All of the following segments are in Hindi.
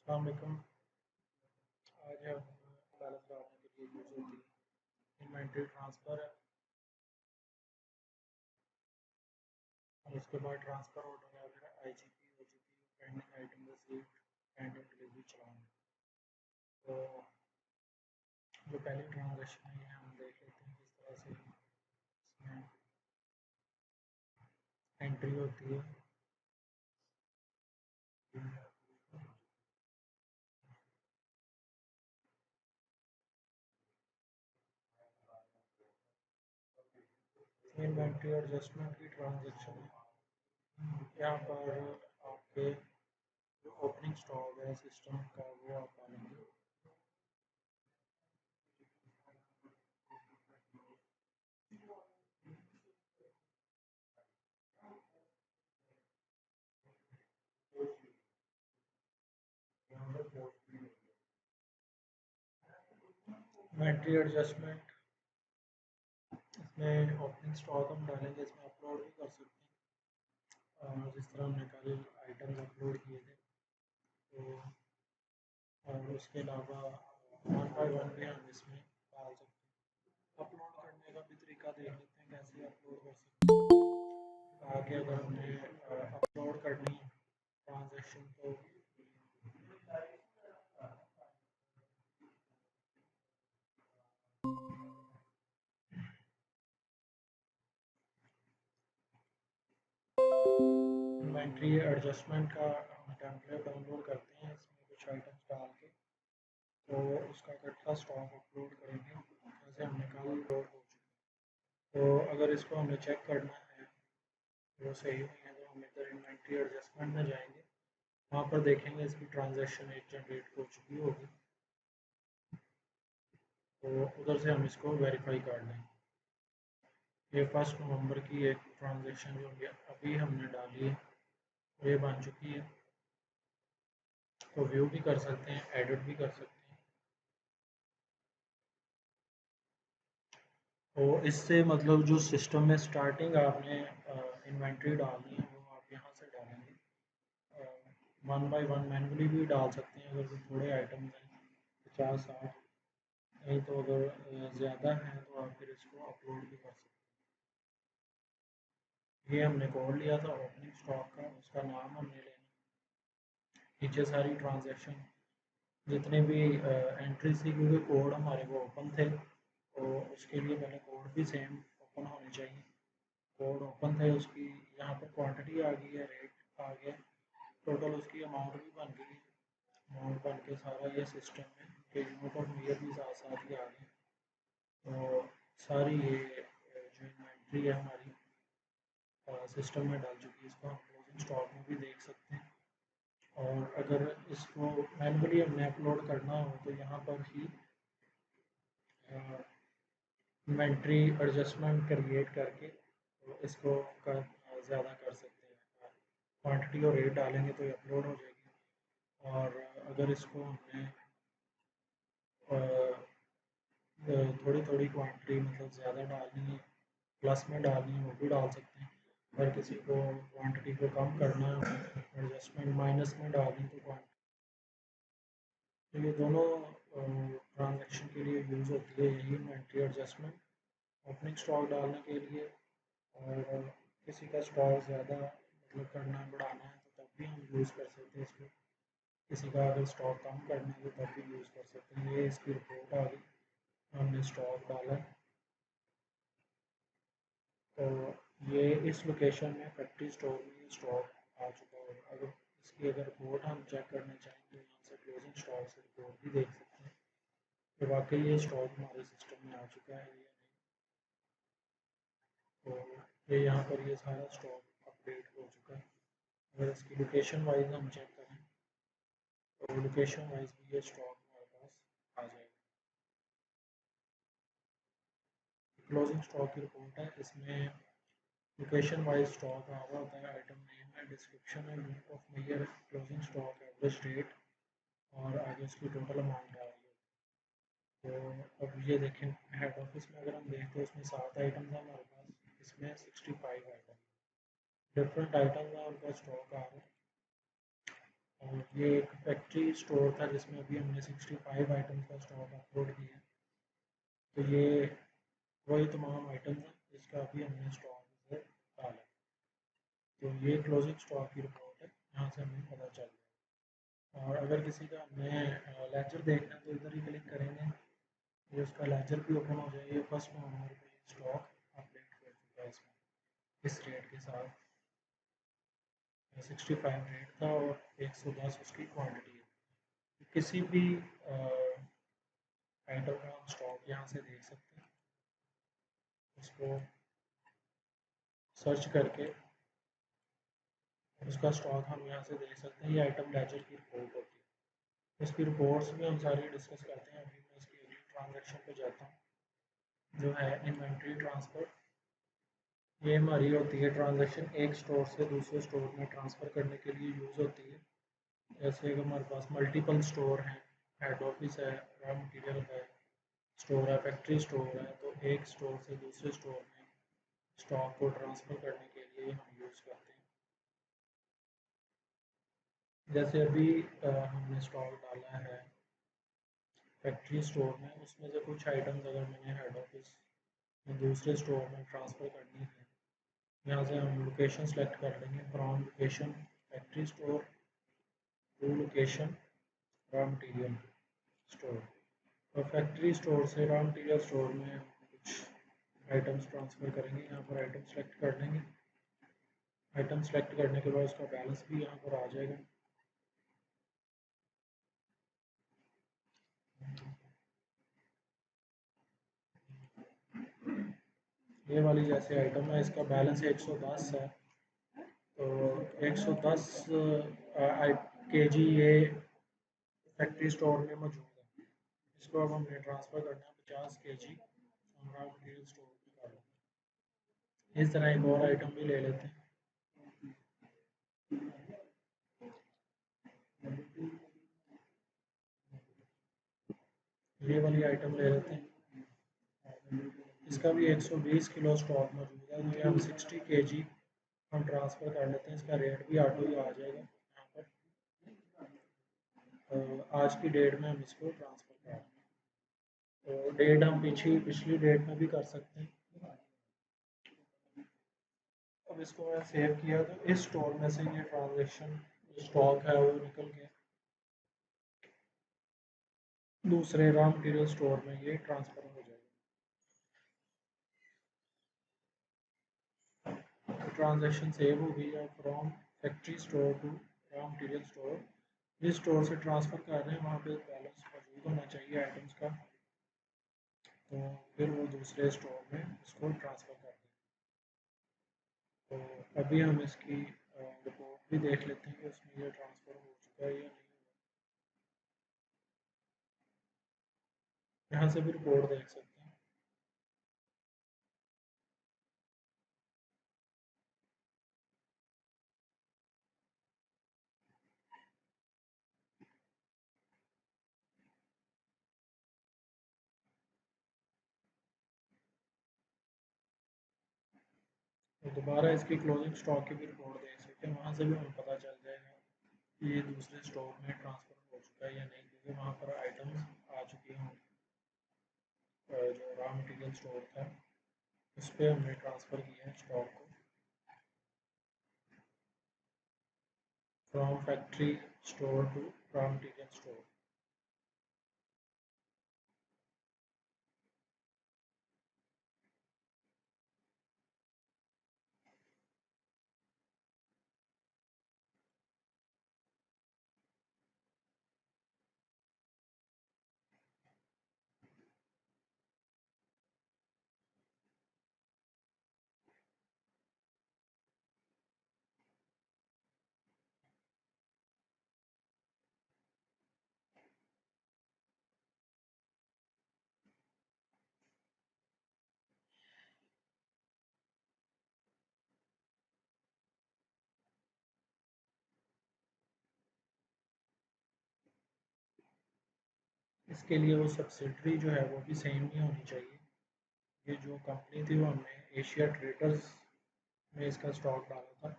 अस्सलाम वालेकुम। आज हम बैलेंस डालने के लिए यूज़ होती है इन्वेंट्री ट्रांसफ़र है और उसके बाद ट्रांसफ़र ऑर्डर है अगर IGP OGP pending item received pending delivery चलाएंगे। तो जो पहली ट्रांजेक्शन है ये हम देख लेते हैं किस तरह से इसमें एंट्री होती है। इन्वेंट्री एडजस्टमेंट की ट्रांजेक्शन है। यहाँ पर आपके जो ओपनिंग स्टॉक है सिस्टम का वो आप डालेंगे। इन्वेंट्री एडजस्टमेंट इसमें ओपनिंग स्टॉक हम डालेंगे, इसमें अपलोड भी कर सकते हैं जिस तरह हमने कल आइटम्स अपलोड किए थे। तो और उसके अलावा वन बाय वन भी हम इसमें डाल सकते हैं। अपलोड करने का भी तरीका देख लेते हैं कैसे अपलोड कर सकते हैं। आगे अगर हमने अपलोड करनी है ट्रांजेक्शन तो इन्वेंट्री एडजस्टमेंट का हम टेम्पलेट डाउनलोड करते हैं, इसमें कुछ आइटम्स डाल के तो उसका इकट्ठा स्टॉक अपलोड करेंगे जैसे हमने कल अपलोड हो चुका। तो अगर इसको हमें चेक करना है वो सही नहीं है तो हम इधर इन्वेंट्री एडजस्टमेंट में जाएंगे, वहाँ पर देखेंगे इसकी ट्रांजैक्शन एक जनरेट हो चुकी होगी तो उधर से हम इसको वेरीफाई कर लेंगे। ये 1 नवंबर की एक ट्रांजैक्शन जो अभी हमने डाली है ये बन चुकी है, तो व्यू भी कर सकते हैं एडिट भी कर सकते हैं। तो इससे मतलब जो सिस्टम में स्टार्टिंग आपने इन्वेंट्री डालनी है वो आप यहाँ से डालेंगे। वन बाय वन मैनुअली भी डाल सकते हैं अगर थोड़े आइटम हैं 50-60, नहीं तो अगर ज़्यादा हैं तो आप फिर इसको अपलोड भी कर सकते हैं। ये हमने कोड लिया था ओपनिंग स्टॉक का, उसका नाम हमने लेना, नीचे सारी ट्रांजैक्शन जितने भी एंट्री थी क्योंकि कोड हमारे को ओपन थे तो उसके लिए पहले कोड भी सेम ओपन होने चाहिए। कोड ओपन थे उसकी यहाँ पर क्वांटिटी आ गई है, रेट आ गया, टोटल उसकी अमाउंट भी बन गई है। अमाउंट बन के सारा ये सिस्टम में कि यूनिट ऑफ ईयर भी साथ साथ ही आ गए। तो सारी ये जो इन्वेंट्री है हमारी सिस्टम में डाल चुकी है, इसको हम क्लोजिंग स्टॉक में भी देख सकते हैं। और अगर इसको मैनुअली हमने अपलोड करना हो तो यहाँ पर ही इन्वेंट्री एडजस्टमेंट क्रिएट करके तो इसको ज़्यादा कर सकते हैं। क्वांटिटी और रेट डालेंगे तो ये अपलोड हो जाएगी। और अगर इसको हमने थोड़ी थोड़ी क्वांटिटी मतलब ज़्यादा डालनी है प्लस में डालनी है वो भी डाल सकते हैं। अगर किसी को क्वांटिटी को कम करना है एडजस्टमेंट माइनस में डालनी तो क्वांटिटी, तो ये दोनों ट्रांजैक्शन के लिए यूज़ होती है यही इन्वेंट्री एडजस्टमेंट ओपनिंग स्टॉक डालने के लिए। और किसी का स्टॉक ज़्यादा मतलब करना बढ़ाना है तो तब भी हम यूज़ कर सकते हैं इसको। किसी का अगर स्टॉक कम करना है तो तब भी यूज़ कर सकते हैं। ये इसकी रिपोर्ट आ गई, हमने स्टॉक डाला तो ये इस लोकेशन में फैक्ट्री स्टोर में स्टॉक आ चुका होगा। अगर इसकी अगर रिपोर्ट हम चेक करना चाहें तो यहाँ से क्लोजिंग स्टॉक से रिपोर्ट भी देख सकते हैं कि वाकई ये स्टॉक हमारे सिस्टम में आ चुका है या नहीं। तो ये यहाँ पर ये सारा स्टॉक अपडेट हो चुका है। अगर इसकी लोकेशन वाइज हम चेक करें तो लोकेशन वाइज भी ये स्टॉक हमारे पास आ जाएगा। क्लोजिंग स्टॉक की रिपोर्ट है, इसमें लोकेशन वाइज स्टॉक आ रहा होता है, आइटम नेम है, डिस्क्रिप्शन है, यूनिट ऑफ ईयर है, क्लोजिंग स्टॉक है, एवरेज डेट और आगे उसकी टोटल अमाउंट आ रही है। तो अब ये देखें हेड ऑफिस में अगर हम देखते हैं उसमें 7 आइटम है हमारे पास, इसमें 65 आइटम डिफरेंट आइटम का उनका स्टॉक आ रहा है। ये एक फैक्ट्री स्टोर था जिसमें अभी हमने 65 आइटम्स का स्टॉक अपलोड किया। तो ये वही तमाम आइटम्स हैं जिसका अभी हमने स्टॉक डाला। तो ये क्लोजिंग स्टॉक की रिपोर्ट है, यहाँ से हमें पता चल गया। और अगर किसी का हमें लेजर देखना है तो इधर ही क्लिक करेंगे, ये उसका लेजर भी ओपन हो जाएगा। ये 1 नवंबर को ये स्टॉक अपडेट कर चुका है इसमें इस रेट के साथ। 65 रेट था और 110 उसकी क्वांटिटी है। किसी भी आइटम का हम स्टॉक यहाँ से देख सकते हैं। उसको सर्च करके उसका स्टॉक हम यहाँ से देख सकते हैं। ये आइटम लेजर की रिपोर्ट होती है। इसकी रिपोर्ट्स भी हम सारी डिस्कस करते हैं। अभी मैं इसकी अगली ट्रांजेक्शन पे जाता हूँ जो है इन्वेंट्री ट्रांसफ़र। ये हमारी होती है ट्रांजेक्शन एक स्टोर से दूसरे स्टोर में ट्रांसफ़र करने के लिए यूज़ होती है। जैसे कि हमारे पास मल्टीपल स्टोर हैं, हेड ऑफिस है, रॉ मटेरियल है, स्टोर है, फैक्ट्री स्टोर है, तो एक स्टोर से दूसरे स्टोर में स्टॉक को ट्रांसफ़र करने के लिए हम यूज़ करते हैं। जैसे अभी हमने स्टॉक डाला है फैक्ट्री स्टोर में, उसमें से कुछ आइटम्स अगर मैंने हेड ऑफिस में दूसरे स्टोर में ट्रांसफ़र करनी है, यहाँ से हम लोकेशन सेलेक्ट कर लेंगे, from location factory store to location raw material store. और फैक्ट्री स्टोर से रॉ मटेरियल स्टोर में हम कुछ आइटम्स ट्रांसफ़र करेंगे। यहाँ पर आइटम सेलेक्ट कर लेंगे। आइटम सेलेक्ट करने के बाद उसका बैलेंस भी यहाँ पर आ जाएगा। ये वाली जैसे आइटम है, इसका बैलेंस 110 है। तो 110 केजी ये फैक्ट्री स्टोर में मौजूद है। इसको अब हमने ट्रांसफ़र करना है 50 केजी रॉ मटेरियल स्टोर में कर लें। इस तरह एक और आइटम भी ले लेते हैं। ये वाली आइटम ले लेते हैं। इसका भी 120 किलो स्टॉक मौजूद है। तो ये हम 60 केजी हम ट्रांसफ़र कर लेते हैं। इसका रेट भी ऑटो ही आ जाएगा यहाँ पर। आज की डेट में हम इसको ट्रांसफ़र कर दें। तो डेट हम पिछली डेट में भी कर सकते हैं। अब इसको मैं सेव किया तो इस स्टोर में से ये ट्रांजेक्शन स्टॉक है वो निकल के दूसरे रॉ मटेरियल स्टोर में ये ट्रांसफ़र हो जाएगा। तो ट्रांजेक्शन सेव हो गई है। From factory store to raw material store, जिस स्टोर से ट्रांसफ़र कर रहे हैं वहाँ पे बैलेंस मौजूद होना चाहिए आइटम्स का। तो फिर वो दूसरे स्टोर में इसको ट्रांसफ़र कर दें। तो अभी हम इसकी रिपोर्ट भी देख लेते हैं कि उसमें ये ट्रांसफ़र हो चुका है या नहीं। यहाँ से भी रिपोर्ट देख सकते हैं। तो दोबारा इसकी क्लोजिंग स्टॉक की भी रिपोर्ट देख सकते हैं। वहाँ से भी हमें पता चल जाएगा कि ये दूसरे स्टॉक में ट्रांसफ़र हो चुका है या नहीं, क्योंकि वहाँ पर आइटम्स आ चुकी हैं। जो रॉ मटेरियल स्टोर था उस पर हमने ट्रांसफ़र किया है स्टॉक को from factory store to raw material store. इसके लिए वो सब्सिडरी जो है वो भी सेम नहीं होनी चाहिए। ये जो कंपनी थी वो हमने एशिया ट्रेडर्स में इसका स्टॉक डाला था।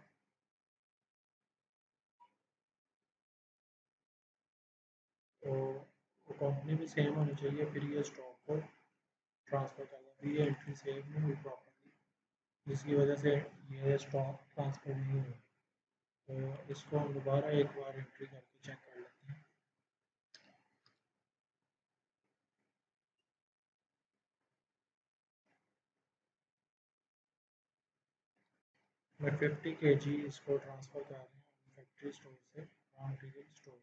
वो कंपनी भी सेम होनी चाहिए, फिर ये स्टॉक को ट्रांसफ़र करना, फिर ये एंट्री सेव नहीं हुई प्रॉपर्ली, जिसकी वजह से ये स्टॉक ट्रांसफ़र नहीं हुआ। तो इसको हम दोबारा एक बार एंट्री करके चेक कर लेते हैं। मैं 50 kg इसको ट्रांसफ़र कर रहा हूँ फैक्ट्री स्टोर से रॉ मटेरियल स्टोर।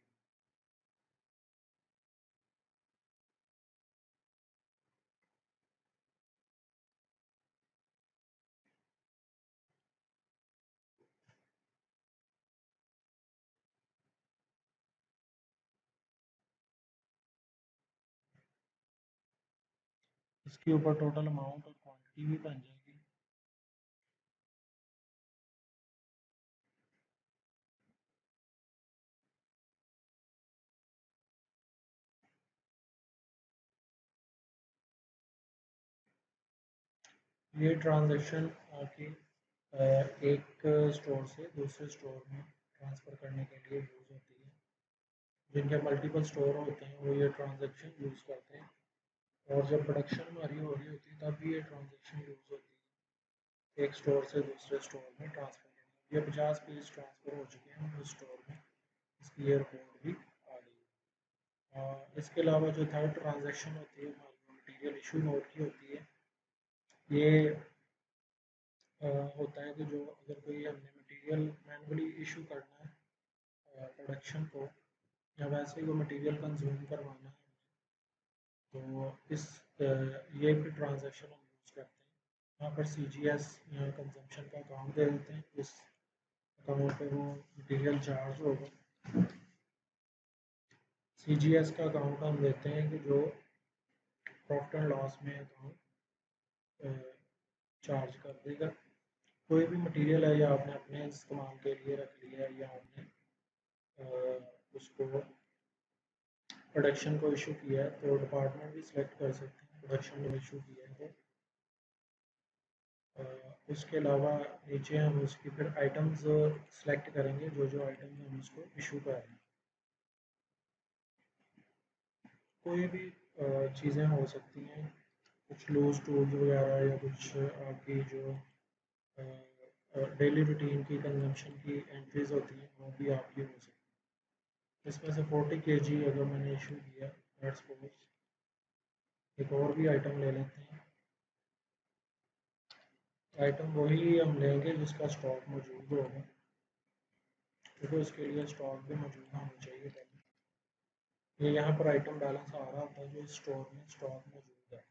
इसके ऊपर टोटल अमाउंट और क्वांटिटी भी बन जाएगी। ये ट्रांजैक्शन आपकी एक स्टोर से दूसरे स्टोर में ट्रांसफ़र करने के लिए यूज़ होती है। जिनके मल्टीपल स्टोर होते हैं वो ये ट्रांजैक्शन यूज़ करते हैं, और जब प्रोडक्शन हमारी हो रही होती है तब भी ये ट्रांजैक्शन यूज़ होती है, एक स्टोर से दूसरे स्टोर में ट्रांसफ़र करना। ये 50 पीस ट्रांसफ़र हो चुके हैं उस स्टोर में, इसकी ये रिपोर्ट भी आ गई है। और इसके अलावा जो थर्ड ट्रांजैक्शन होती है हमारी मटीरियल इशू नोट की होती है। ये होता है कि जो अगर कोई हमने मटेरियल मैनुअली इशू करना है प्रोडक्शन को, या वैसे ही वो मटेरियल कंज्यूम करवाना है, तो इस ये फिर ट्रांजैक्शन हम यूज़ करते हैं। यहाँ पर CGS या कंजम्पशन का अकाउंट दे देते हैं, इस अकाउंट पे वो मटेरियल चार्ज होगा। CGS का अकाउंट हम देते हैं कि जो प्रॉफिट एंड लॉस में अकाउंट चार्ज कर देगा। कोई भी मटेरियल है या आपने अपने इस्तेमाल के लिए रख लिया है, या आपने उसको प्रोडक्शन को इशू किया है, तो डिपार्टमेंट भी सिलेक्ट कर सकते हैं प्रोडक्शन में इशू किया है तो। उसके अलावा नीचे हम उसकी फिर आइटम्स सेलेक्ट करेंगे, जो जो आइटम्स हम उसको इशू कर रहे हैं। कोई भी चीज़ें हो सकती हैं, कुछ लूज टूल्स वगैरह, या कुछ आपकी जो डेली रूटीन की कंजम्पशन की एंट्रीज होती हैं वो भी आपकी हो सकती हैं। इसमें से 40 kg अगर मैंने इशू किया, लेट्स सपोज एक और भी आइटम ले लेते हैं। आइटम वही हम लेंगे जिसका स्टॉक मौजूद होगा, क्योंकि उसके लिए स्टॉक भी मौजूद होना चाहिए पहले। ये यहाँ पर आइटम बैलेंस आ रहा होता है जो इस स्टोर में स्टॉक मौजूद है।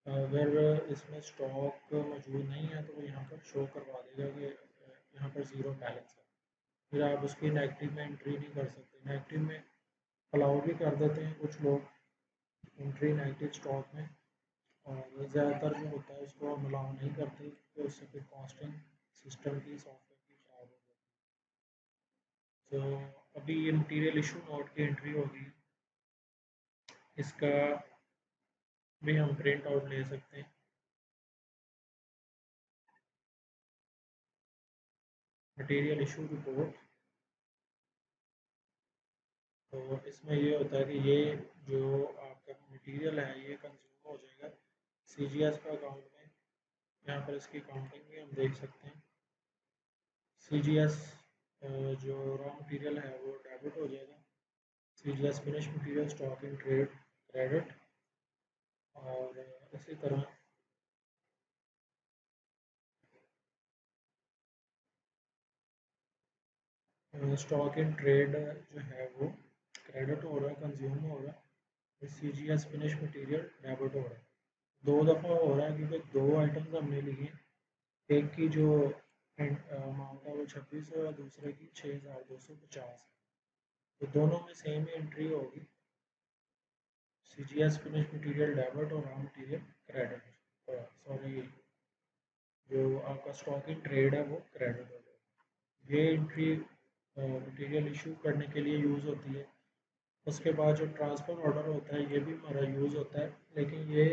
अगर इसमें स्टॉक मौजूद नहीं है तो वो यहाँ पर शो करवा देगा कि यहाँ पर ज़ीरो बैलेंस है। फिर आप उसकी नेगेटिव में एंट्री नहीं कर सकते। नेगेटिव में अलाउ भी कर देते हैं कुछ लोग एंट्री नेगेटिव स्टॉक में, और ज़्यादातर जो होता है उसको हम अलाउ नहीं करते, तो उससे फिर कॉस्टिंग सिस्टम की सॉफ्टवेयर की खराब हो जाती है। तो अभी ये मटीरियल इशू नोट की एंट्री होगी, इसका भी हम प्रिंट आउट ले सकते हैं। मटीरियल इशू रिपोर्ट, तो इसमें ये होता है कि ये जो आपका मटीरियल है ये कंज्यूम हो जाएगा CGS का अकाउंट में। यहाँ पर इसकी काउंटिंग भी हम देख सकते हैं। CGS जो रॉ मटेरियल है वो डेबिट हो जाएगा, CGS finish material stock in trade credit, और इसी तरह स्टॉक इन ट्रेड जो है वो क्रेडिट हो रहा है, कंज्यूम हो रहा है, CGS फिनिश मटेरियल डेबिट हो रहा है। दो दफ़ा हो रहा है क्योंकि दो आइटम्स हमने लिए, एक की जो अमाउंट है वो 2600 है और दूसरे की 6250 है, तो दोनों में सेम ही एंट्री होगी, CGS फिनिश मटेरियल डेबिट और रॉ मटेरियल क्रेडिट। सॉरी, जो आपका स्टॉक इन ट्रेड है वो क्रेडिट हो जाएगा। ये एंट्री मटेरियल इशू करने के लिए यूज़ होती है। उसके बाद जो ट्रांसफ़र ऑर्डर होता है ये भी हमारा यूज़ होता है, लेकिन ये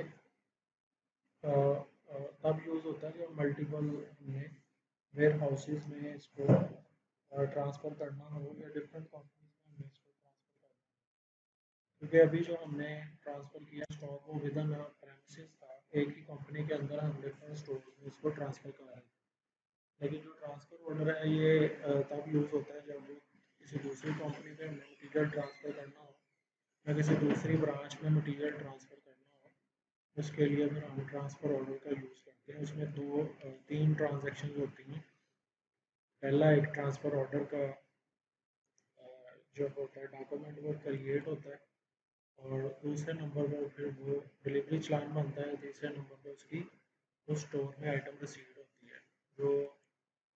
तब यूज़ होता है जब मल्टीपल हमने वेयर हाउसेज में इसको ट्रांसफ़र करना हो, या डिफरेंट कंपनीज में हमने इसको ट्रांसफ़र करना हो। क्योंकि अभी जो हमने ट्रांसफ़र किया स्टॉक वो विद इन प्रेमिसेस था, एक ही कंपनी के अंदर हम डिफरेंट स्टोर में उसको ट्रांसफ़र कर रहे थे। लेकिन जो ट्रांसफ़र ऑर्डर है ये तब यूज़ होता है जब किसी दूसरी कंपनी पे हमें मटीरियल ट्रांसफ़र करना हो या किसी दूसरी ब्रांच में मटीरियल ट्रांसफ़र करना हो। उसके लिए फिर हम ट्रांसफ़र ऑर्डर का यूज़ करते हैं। उसमें तीन ट्रांजेक्शन होती हैं। पहला एक ट्रांसफ़र ऑर्डर का जो होता है डॉक्यूमेंट वो क्रिएट होता है, और दूसरे नंबर पर फिर वो डिलीवरी चालान बनता है। तीसरे नंबर पर उसकी उस स्टोर में आइटम रिसीव होती है। जो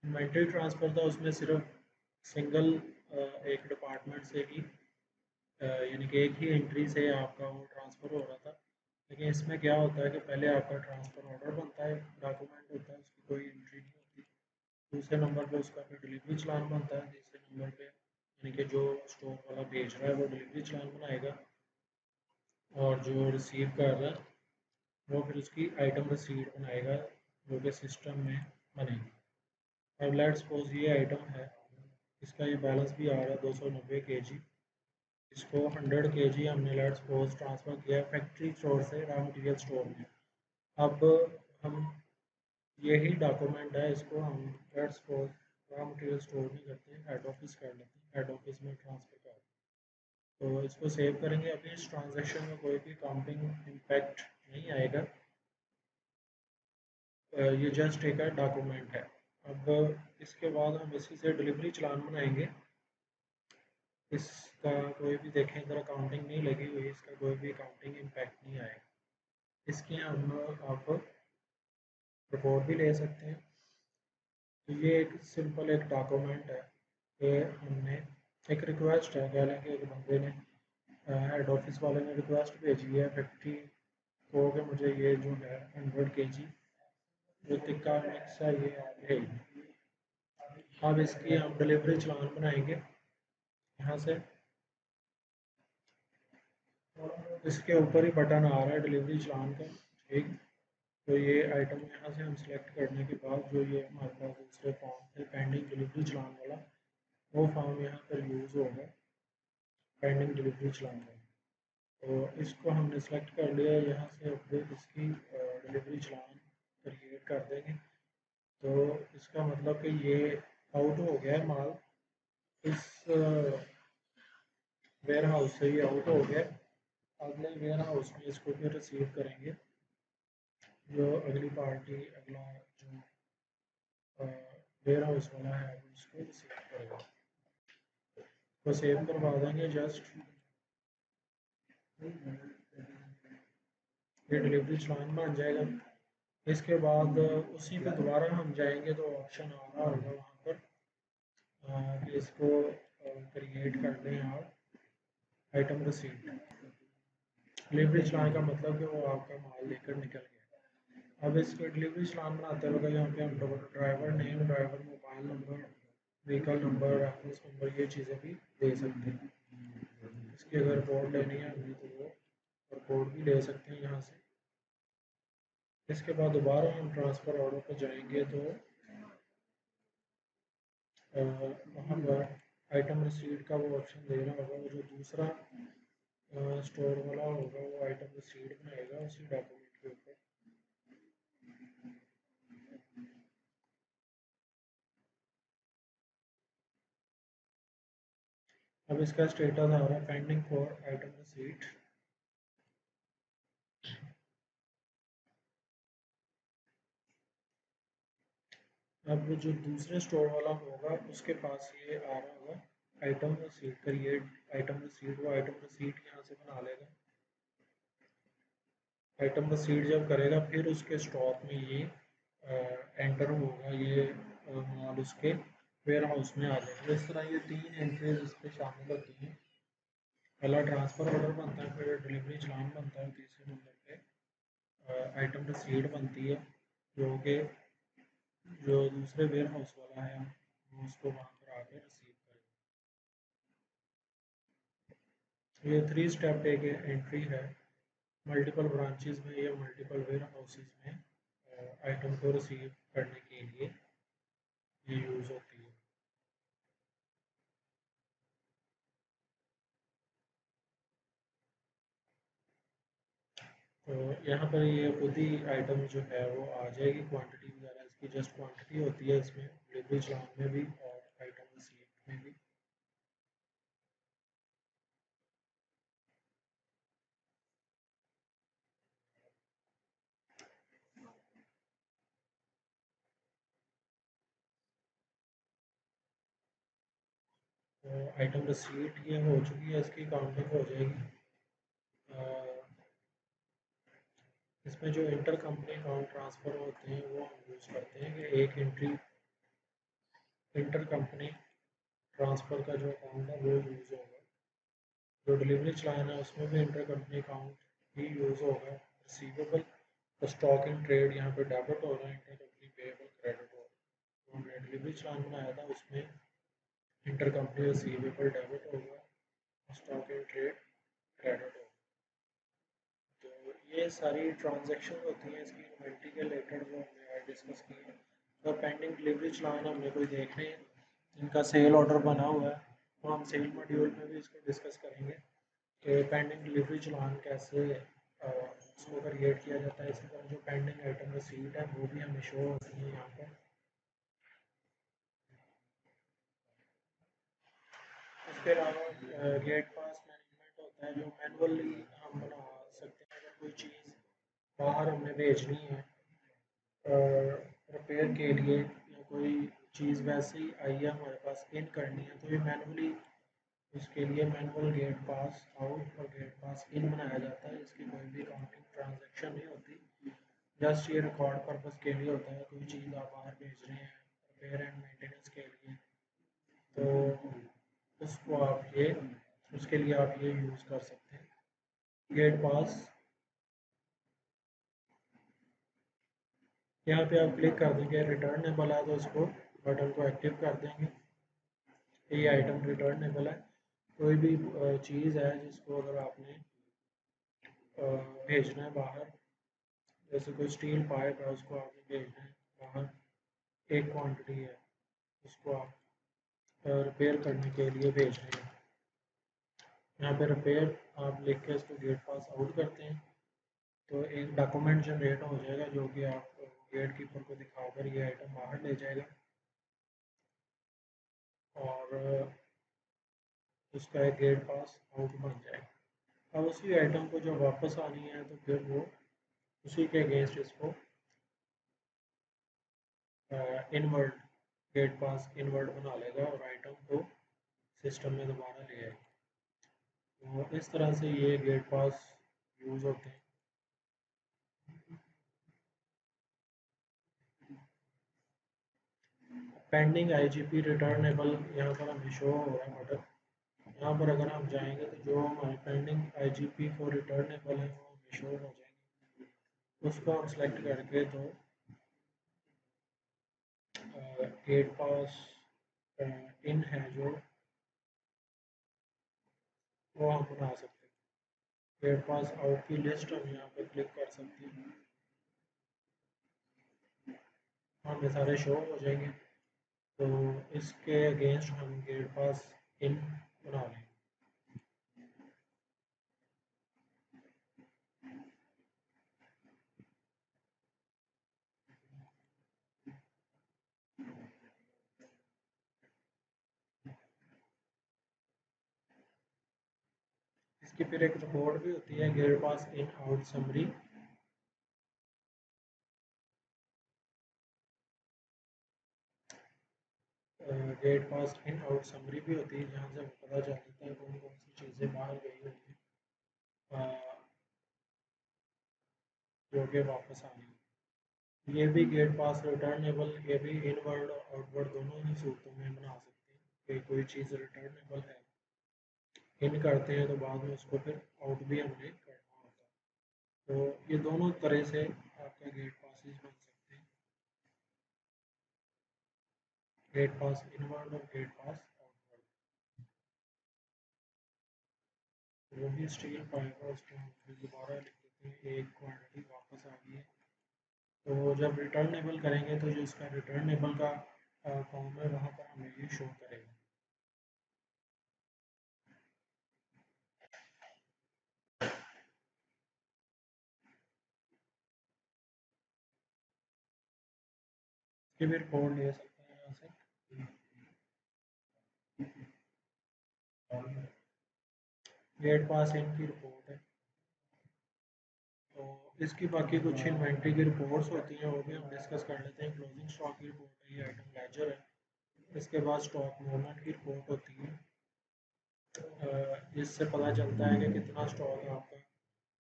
इन्वेंट्री ट्रांसफ़र था उसमें सिर्फ सिंगल एक डिपार्टमेंट से ही यानी कि एक ही एंट्री से आपका वो ट्रांसफ़र हो रहा था। लेकिन इसमें क्या होता है कि पहले आपका ट्रांसफ़र ऑर्डर बनता है, डॉक्यूमेंट होता है, उसकी कोई एंट्री नहीं होती। दूसरे नंबर पे उसका फिर डिलीवरी चालान बनता है। तीसरे नंबर पे यानी कि जो स्टोर वाला भेज रहा है वो डिलीवरी चालान बनाएगा, और जो रिसीव कर रहा है वो फिर उसकी आइटम रिसीट बनाएगा जो कि सिस्टम में बनेगी। अब लेट्स सपोज ये आइटम है, इसका ये बैलेंस भी आ रहा है 290 kg। इसको 100 kg हमने लेट्स सपोज ट्रांसफ़र किया है फैक्ट्री स्टोर से रॉ मटेरियल स्टोर में। अब हम यही डॉक्यूमेंट है, इसको हम let's suppose raw material store नहीं करते हैं, हेड ऑफिस कर लेते हैं, हेड ऑफिस में ट्रांसफ़र कर। तो इसको सेव करेंगे। अभी इस ट्रांजेक्शन में कोई भी काउंटिंग इम्पैक्ट नहीं आएगा, ये जस्ट एक डॉक्यूमेंट है। अब इसके बाद हम इसी से डिलीवरी चालान बनाएंगे। इसका कोई भी देखें इधर अकाउंटिंग नहीं लगी हुई, इसका कोई भी अकाउंटिंग इम्पैक्ट नहीं आएगा। इसके हम आप रिपोर्ट भी ले सकते हैं। तो ये एक सिंपल एक डॉक्यूमेंट है कि हमने एक रिक्वेस्ट है, कह लें कि एक बंदे ने हेड ऑफिस वाले ने रिक्वेस्ट भेजी है फैक्ट्री को कि मुझे ये जो है 100 kg जो टिक्का मिक्स है ये भेज। अब इसकी हम डिलीवरी चालान बनाएंगे यहाँ से। इसके ऊपर ही बटन आ रहा है डिलीवरी चालान का, ठीक। तो ये आइटम यहाँ से हम सेलेक्ट करने के बाद जो ये हमारे पास दूसरे फॉर्म थे पेंडिंग डिलीवरी चालान वाला, वो फॉर्म यहाँ पर यूज़ होगा पेंडिंग डिलीवरी चालान का। तो इसको हमने सेलेक्ट कर लिया, यहाँ से अपडेट इसकी डिलीवरी चालान क्रिएट कर देंगे। तो इसका मतलब कि ये आउट हो गया है माल, इस वेयर हाउस से ये आउट हो गया। अगले वेयर हाउस में इसको फिर रिसीव करेंगे, जो अगली पार्टी अगला जो वेयर हाउस वाला है उसको रिसीव करेगा। तो सेव करवा देंगे जस्ट, ये डिलीवरी चालान बन जाएगा। इसके बाद उसी पे दोबारा हम जाएंगे तो ऑप्शन आ रहा होगा वहाँ पर कि इसको क्रिएट कर दें आप आइटम रिसीट। डिलीवरी चालान का मतलब कि वो आपका माल लेकर निकल गया। अब इसके डिलीवरी चालान बनाते वक्त यहाँ पे हम driver name, driver mobile number, vehicle number, reference number, ये चीज़ें भी दे सकते हैं। इसकी अगर रिपोर्ट लेनी है हमें तो वो रिपोर्ट भी ले सकते हैं यहाँ से। इसके बाद दोबारा हम ट्रांसफ़र ऑर्डर पर जाएंगे तो वहाँ पर आइटम रिसीट का वो ऑप्शन दे रहा होगा, वो जो दूसरा स्टोर वाला होगा वो आइटम रिसीट बनाएगा उसी डॉक्यूमेंट के ऊपर। अब इसका स्टेटस आ रहा है पेंडिंग फॉर आइटम रिसीट। अब जो दूसरे स्टोर वाला होगा उसके पास ये आ रहा होगा item receipt, create item receipt. वो आइटम रिसीट यहाँ से बना लेगा। आइटम रिसीट जब करेगा फिर उसके स्टॉक में ये एंटर होगा, ये माल उसके वेयर हाउस में आ जाएगा। इस तरह ये तीन एंट्रीज इस पर शामिल होती हैं। पहला ट्रांसफ़र ऑर्डर बनता है, फिर डिलीवरी चालान बनता है, तीसरे नंबर पे आइटम रिसीट बनती है जो कि जो दूसरे वेयर हाउस वाला है वो उसको वहाँ पर आकर रिसीव करेगा। ये 3 स्टेप एक एंट्री है। मल्टीपल ब्रांचेस में या मल्टीपल वेयर हाउसेस में आइटम को रिसीव करने के लिए ये यूज़ होती है। तो यहाँ पर ये खुद ही आइटम जो है वो आ जाएगी, क्वांटिटी वगैरह इसकी जस्ट क्वांटिटी होती है इसमें, डिलीवरी चार्ज में भी और आइटम रिसीट में भी। तो आइटम रिसीट ये हो चुकी है, इसकी काउंटिंग हो जाएगी। इसमें जो इंटर कंपनी अकाउंट ट्रांसफ़र होते हैं वो हम यूज़ करते हैं कि एक एंट्री इंटर कंपनी ट्रांसफ़र का जो अकाउंट है वो यूज़ होगा। जो डिलीवरी चलान है उसमें भी इंटर कंपनी अकाउंट ही यूज़ होगा। रिसीवेबल तो स्टॉक इन ट्रेड यहाँ पे डेबिट होगा, इंटर कंपनी पेएबल क्रेडिट होगा। तो हमने डिलीवरी चलान बनाया था उसमें इंटर कंपनी रिसीवेबल डेबिट होगा, स्टॉक इन ट्रेड क्रेडिट होगा। तो ये सारी ट्रांजेक्शन होती हैं इसकी इन्वेंट्री के रिलेटेड जो हमने डिस्कस की है। तो पेंडिंग डिलीवरी चलान हमने कोई देखने हैं, इनका सेल ऑर्डर बना हुआ है, तो हम सेल मॉड्यूल में भी इसको डिस्कस करेंगे कि पेंडिंग डिलीवरी चलान कैसे उसको क्रिएट किया जाता है। इसी तरह जो पेंडिंग आइटम रिसीट है वो भी हमें शो होती है यहाँ पर। इसके अलावा गेट पास मैनेजमेंट होता है जो मैनुअली हम बना सकते हैं। अगर कोई चीज़ बाहर हमने भेजनी है रिपेयर के लिए, या कोई चीज़ वैसे ही आई है हमारे पास इन करनी है, तो ये मैनुअली उसके लिए मैनुअल गेट पास आउट और गेट पास इन बनाया जाता है। इसकी कोई भी काउंटिंग ट्रांजैक्शन नहीं होती, जस्ट ये रिकॉर्ड पर्पस के लिए होता है। कोई चीज़ आप बाहर भेज रहे हैं रिपेयर एंड मेंटेनेंस के लिए, तो उसको आप ये उसके लिए आप ये यूज़ कर सकते हैं। गेट पास यहाँ पे आप क्लिक कर देंगे, रिटर्नेबल है तो उसको बटन को एक्टिव कर देंगे। ये आइटम रिटर्नेबल है। कोई भी चीज़ है जिसको अगर आपने भेजना है बाहर, जैसे कोई स्टील पाइप है उसको आपने भेजना है बाहर, एक क्वांटिटी है उसको आप रिपेयर करने के लिए भेज रहे हैं। यहाँ पे रिपेयर आप लिख के इसको गेट पास आउट करते हैं, तो एक डॉक्यूमेंट जनरेट हो जाएगा जो कि आप गेट कीपर को दिखाकर ये आइटम बाहर ले जाएगा और उसका एक गेट पास आउट बन जाएगा। अब उसी आइटम को जब वापस आनी है तो फिर वो उसी के अगेंस्ट इसको इनवर्ट गेट पास इनवर्ट बना लेगा और आइटम को सिस्टम में दोबारा ले आएगा। तो इस तरह से ये गेट पास यूज़ होते हैं। पेंडिंग आईजीपी रिटर्नेबल यहाँ पर हमें शो हो रहा है बटन। यहाँ पर अगर हम जाएंगे तो जो हमारे पेंडिंग आईजीपी फॉर रिटर्नेबल है वो हमें शो हो जाएंगे। उसको हम सेलेक्ट करके तो गेट पास इन है जो वो हम बना सकते हैं। गेट पास आउट की लिस्ट हम यहाँ पे क्लिक कर सकते हैं, हमें सारे शो हो जाएंगे। तो इसके अगेंस्ट हम गेट पास इन बना लेंगे। इसकी फिर एक रिपोर्ट भी होती है, gate pass in out summary. Gate pass in out summary भी होती है जहाँ से हमें पता चल जाता है कौन कौन सी चीज़ें बाहर गई हुई हैं जो कि वापस आनी है। ये भी गेट पास रिटर्नेबल, ये भी इनवर्ड और आउटवर्ड दोनों ही सूरतों में बना सकते हैं कि कोई चीज़ रिटर्नेबल है, इन करते हैं तो बाद में उसको फिर आउट भी हमने करना होता है। तो ये दोनों तरह से आपका गेट पासिस बन सकते हैं, गेट पास इनवर्ड और गेट पास आउटवर्ड। वही स्टील पाइप है उसको हम फिर दोबारा लिख देते हैं, एक क्वांटिटी वापस आ गई है। तो जब रिटर्नेबल करेंगे तो जो इसका रिटर्नेबल का फॉर्म है वहाँ पर हमें ये शो करेगा। इसकी भी रिपोर्ट ले सकते हैं यहाँ से। गेट पास इन की रिपोर्ट है। तो इसकी बाकी कुछ इन्वेंट्री की रिपोर्ट्स होती हैं, वो भी हम डिस्कस कर लेते हैं। क्लोजिंग स्टॉक की रिपोर्ट है, ये आइटम लेजर है। इसके बाद स्टॉक मूवमेंट की रिपोर्ट होती है, जिससे पता चलता है कि कितना स्टॉक है आपका,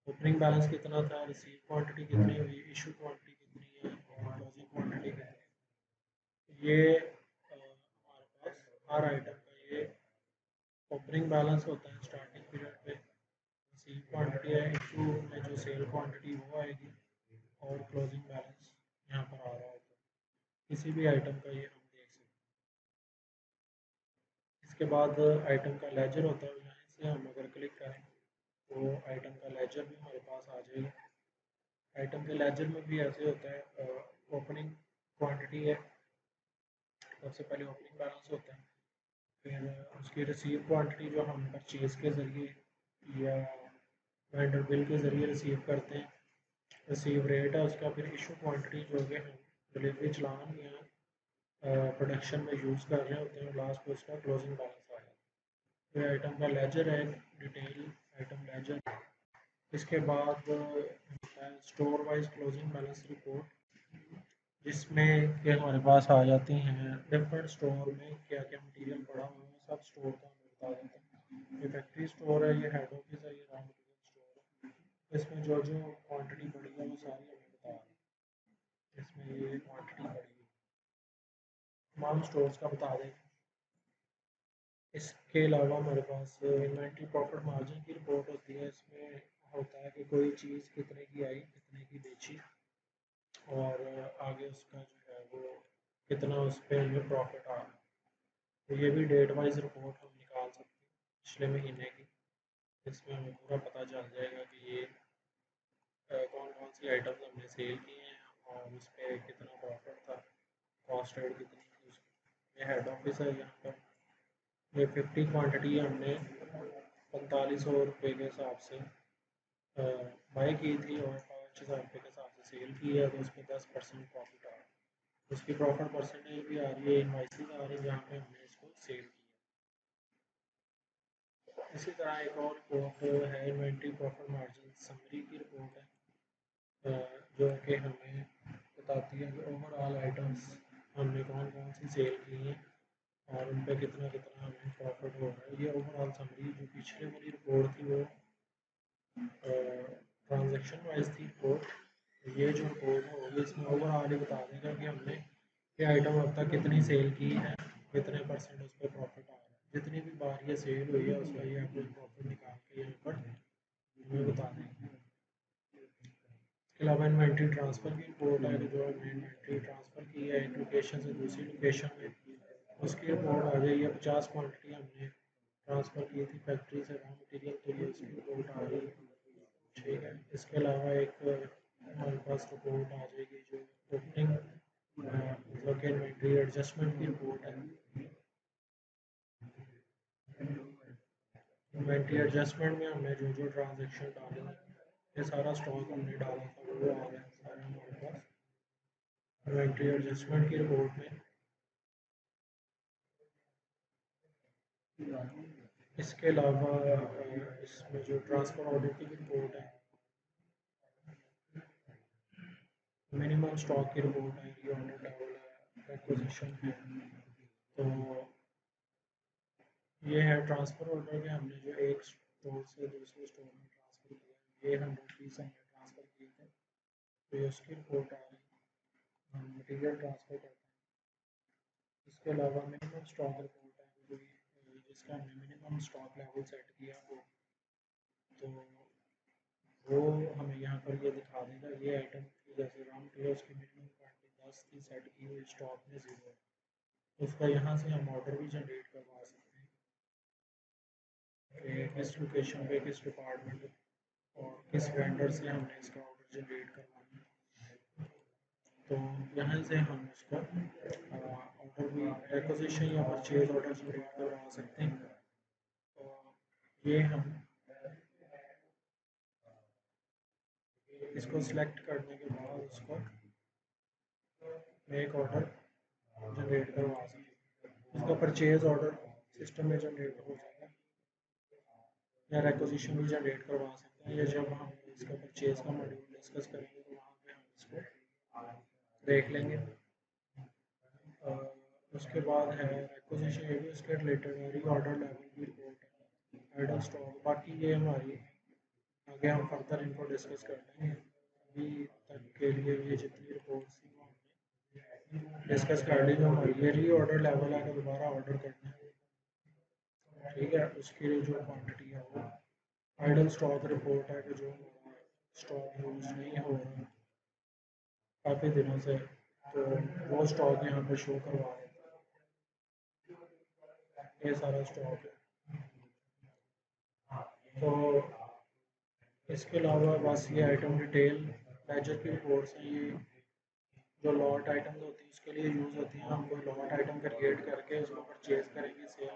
ओपनिंग बैलेंस कितना था, रिसीव क्वांटिटी कितनी हुई, इशू क्वांटिटी कितनी है और क्लोजिंग क्वांटिटी कितनी है। ये हमारे पास हर आइटम का ये ओपनिंग बैलेंस होता है स्टार्टिंग पीरियड पे, रिसीव क्वांटिटी है, इशू में जो सेल क्वांटिटी वो आएगी और क्लोजिंग बैलेंस यहाँ पर आ रहा होता है किसी भी आइटम का, ये हम देख सकते हैं। इसके बाद आइटम का लेजर होता है, यहाँ से हम अगर क्लिक करें तो आइटम का लेजर भी हमारे पास आ जाएगा। आइटम के लेजर में भी ऐसे होता है, ओपनिंग क्वांटिटी है, सबसे पहले ओपनिंग बैलेंस होता है, फिर उसकी रिसीव क्वांटिटी जो हम परचेज़ के ज़रिए या वेंडर बिल के ज़रिए रिसीव करते हैं, रिसीव रेट है उसका, फिर इशू क्वांटिटी जो कि हम डिलीवरी चलान या प्रोडक्शन में यूज़ कर रहे होते हैं, लास्ट में उसका क्लोजिंग बैलेंस आ जाता है। फिर आइटम का लेजर है, डिटेल आइटम लेजर। इसके बाद store wise closing balance report, जिसमें कि हमारे पास आ जाती हैं डिफरेंट स्टोर में क्या क्या मटेरियल पड़ा हुआ है, सब स्टोर का हमें बता देते हैं। ये फैक्ट्री स्टोर है, ये हेड ऑफिस है, ये रॉ मटेरियल स्टोर है। इसमें जो जो क्वांटिटी पड़ी है वो सारी हमें बता रहे हैं। इसमें ये क्वांटिटी पड़ी है, तमाम स्टोर्स का बता देंगे। इसके अलावा हमारे पास इन्वेंट्री प्रॉफिट मार्जिन की रिपोर्ट होती है। इसमें होता है कि कोई चीज़ कितने की आई, कितने की बेची और आगे उसका जो है वो कितना उस पर हमें प्रॉफिट आ रहा है। तो ये भी डेट वाइज रिपोर्ट हम निकाल सकते हैं पिछले महीने की, इसमें हमें पूरा पता चल जाएगा कि ये कौन कौन सी आइटम्स हमने सेल किए हैं और उस पर कितना प्रॉफिट था, कॉस्ट रेट कितनी थी उसकी। ये हेड ऑफिस है, यहाँ पर ये 50 क्वान्टिटी हमने 4500 रुपये के हिसाब से बाई की थी और 5000 रुपये के हिसाब से सेल की है, तो उस पर 10% प्रॉफिट आ रहा है। उसकी प्रॉफिट परसेंटेज भी आ रही है, इनवाइसेस आ रही है जहाँ पे हमने इसको सेल किया। इसी तरह एक और रिपोर्ट है, इन्वेंट्री प्रॉफिट मार्जिन समरी की रिपोर्ट है, जो कि हमें बताती है कि ओवरऑल आइटम्स हमने कौन कौन सी सेल की हैं और उन पर कितना कितना हमें प्रॉफिट हो रहा है। ये ओवरऑल समरी, जो पिछले वाली रिपोर्ट थी वो ट्रांजेक्शन वाइज थी रिपोर्ट, ये जो रिपोर्ट है वो भी इसमें ओवरऑल ही बता देगा कि हमने ये आइटम अब तक कितनी सेल की है, कितने परसेंट उस पर प्रॉफिट आ रहा है, जितनी भी बार ये सेल हुई है उसका ये एवरेज प्रॉफिट निकाल के यहाँ पर हमें बता देंगे। इसके अलावा इन्वेंट्री ट्रांसफ़र की रिपोर्ट है कि जो हमने इन्वेंट्री ट्रांसफ़र की है एक लोकेशन से दूसरी लोकेशन में, उसकी रिपोर्ट आ गई है। 50 क्वान्टिटी हमने ट्रांसफ़र की थी फैक्ट्री से रॉ मटीरियल, तो ये उसकी रिपोर्ट आ गई है, ठीक है। इसके अलावा एक हमारे पास रिपोर्ट आ जाएगी जो ओपनिंग मतलब कि इन्वेंट्री एडजस्टमेंट की रिपोर्ट है। इन्वेंट्री एडजस्टमेंट में हमने जो जो ट्रांजेक्शन डाले हैं, ये सारा स्टॉक हमने डाला था वो आ रहा है सारा हमारे पास इन्वेंट्री एडजस्टमेंट की रिपोर्ट में। इसके अलावा इसमें जो ट्रांसफ़र ऑर्डर की रिपोर्ट है, मिनिमम स्टॉक की रिपोर्ट है, रीऑर्डर लेवल है, एक्विजिशन है। तो ये है ट्रांसफ़र ऑर्डर के, हमने जो एक स्टोर से दूसरे स्टोर में ट्रांसफ़र किया, ये 100 पीस हमने ट्रांसफ़र किए थे, तो ये उसकी रिपोर्ट आ रही है। हम मटीरियल ट्रांसफ़र करते हैं। इसके अलावा मिनिमम स्टॉक रिपोर्ट है, जिसका हमने मिनिमम स्टॉक लेवल सेट किया हो, तो वो हमें यहाँ पर ये दिखा देगा। ये आइटम की जैसे रॉ मटीरियल उसकी मिनिमम क्वान्टिटी 10 की सेट की हुई, स्टॉक में 0 है, उसका यहाँ से हम ऑर्डर भी जनरेट करवा सकते हैं कि किस लोकेशन पे, किस डिपार्टमेंट और किस वेंडर से हमने इसका ऑर्डर जनरेट करवाना है। तो यहाँ से हम उसका ऑर्डर भी एक्विजिशन या परचेज ऑर्डर जनरेट करवा सकते हैं। तो ये हम इसको सिलेक्ट करने के बाद उसको मेक ऑर्डर जनरेट करवा सकते हैं। इसका परचेज ऑर्डर सिस्टम में जनरेट हो सकता है या रिक्वेजिशन भी जनरेट करवा सकते हैं, या जब हम इसका परचेज का मॉड्यूल डिस्कस करेंगे तो वहाँ पे हम इसको देख लेंगे। उसके बाद है रिक्वेजिशन, ये भी उसके रिलेटेड है, री ऑर्डर लेवल की रिपोर्ट है, आइडल स्टॉक, बाकी ये हमारी आगे हम फर्दर इनको डिस्कस कर लेंगे। अभी तक के लिए ये जितनी रिपोर्ट्स थी वो हमने डिस्कस कर ली। जो हमारी ये री ऑर्डर लेवल है, दोबारा ऑर्डर करना है, ठीक है, उसके लिए जो क्वांटिटी है वो आइडल स्टॉक रिपोर्ट है कि जो हमारा स्टॉक यूज नहीं हो रहा काफ़ी दिनों से, तो वो स्टॉक यहाँ पे शो करवा देता है, ये सारा स्टॉक है। तो इसके अलावा बस ये आइटम डिटेल लेजर की रिपोर्ट्स हैं, ये जो लॉट आइटम होती है उसके लिए यूज़ होती हैं। हम कोई लॉट आइटम क्रिएट करके उसको परचेज करेंगे, सेल